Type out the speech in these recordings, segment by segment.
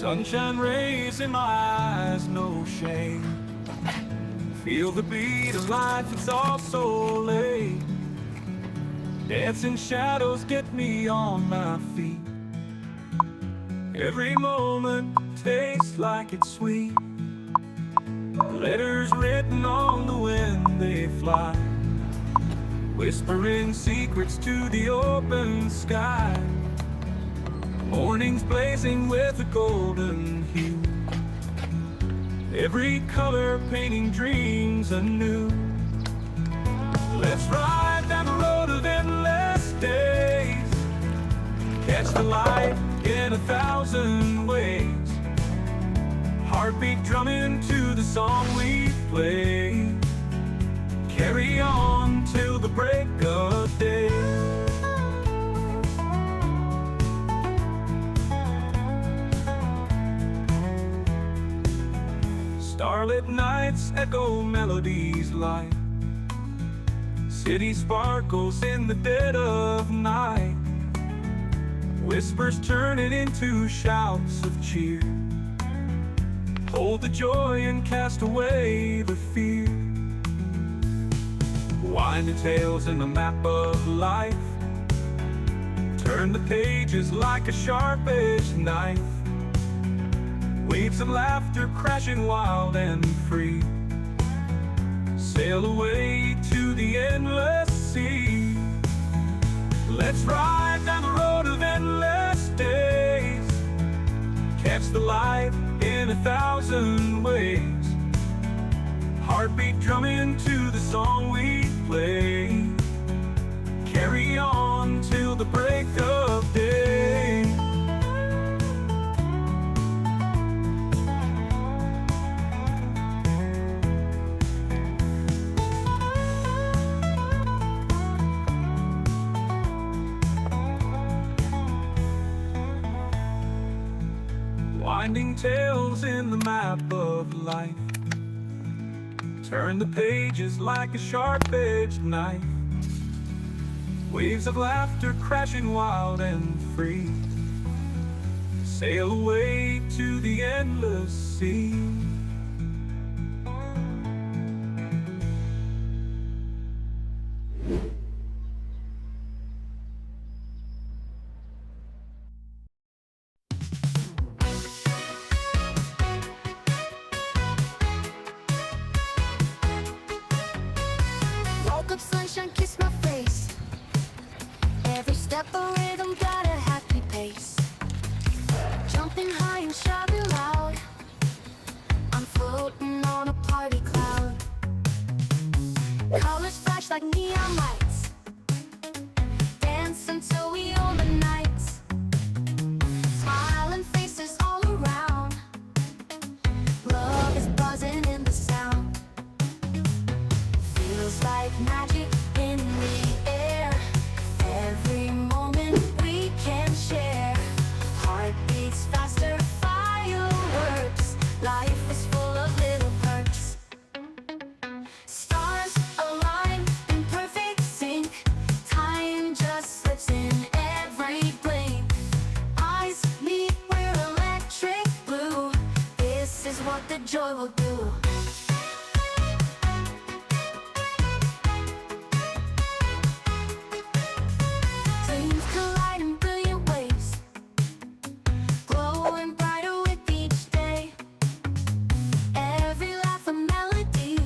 Sunshine rays in my eyes, no shame. Feel the beat of life, it's all so late. Dancing shadows get me on my feet. Every moment tastes like it's sweet. Letters written on the wind, they fly, whispering secrets to the open sky. Mornings blazing with a golden hue, every color painting dreams anew. Let's ride down the road of endless days, catch the light in 1,000 ways. Heartbeat drumming to the song we play, carry on till the break of day. Starlit nights echo melodies light, city sparkles in the dead of night, whispers turning into shouts of cheer. Hold the joy and cast away the fear. Winding tales in the map of life, turn the pages like a sharp-edged knife. Waves of laughter crashing wild and free, sail away to the endless sea. Let's ride down the road of endless days, catch the light in 1,000 ways. Heartbeat drumming to the song we play, carry on till the break of day. Winding tales in the map of life, turn the pages like a sharp-edged knife. Waves of laughter crashing wild and free, sail away to the endless sea. Woke up, sunshine kissed my face. Every step a rhythm, got a happy pace. Jumping high and shouting loud, I'm floating on a party cloud. Colors flash like neon lights, dance until we own the nights. Smiling faces all around, love is buzzing in the sound. Feels like magic in the air, every moment we can share. Heartbeats faster, fireworks, life is full of little perks. Stars align in perfect sync, time just slips in every blink. Eyes meet, we're electric blue, this is what the joy will do. Dreams collide in brilliant ways, glowing brighter with each day. Every laugh a melody,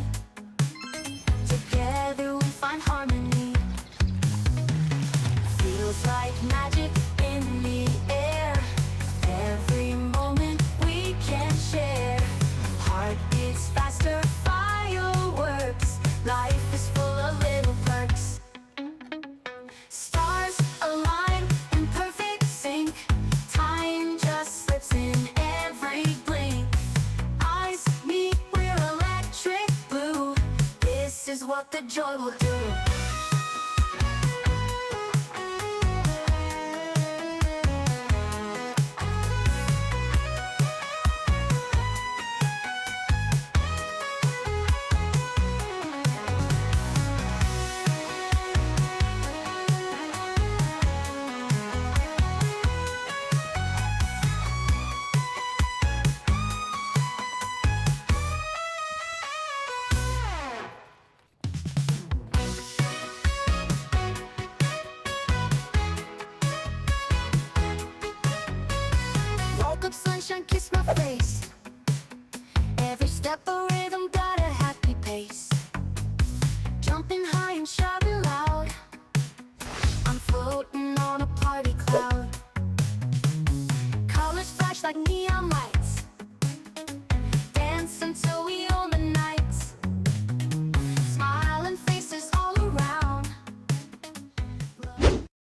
together we find harmony. Feels like magic in the air, every moment we can share. Heartbeats faster, fireworks, life is full of little perks. Stars align in perfect sync, time just slips in every blink. Eyes meet, we're electric blue, this is what the joy will do. sunshine kiss my face. Every step a rhythm, got a happy pace. Jumping high and shouting loud, I'm floating on a party cloud. Colors flash like neon lights, dance until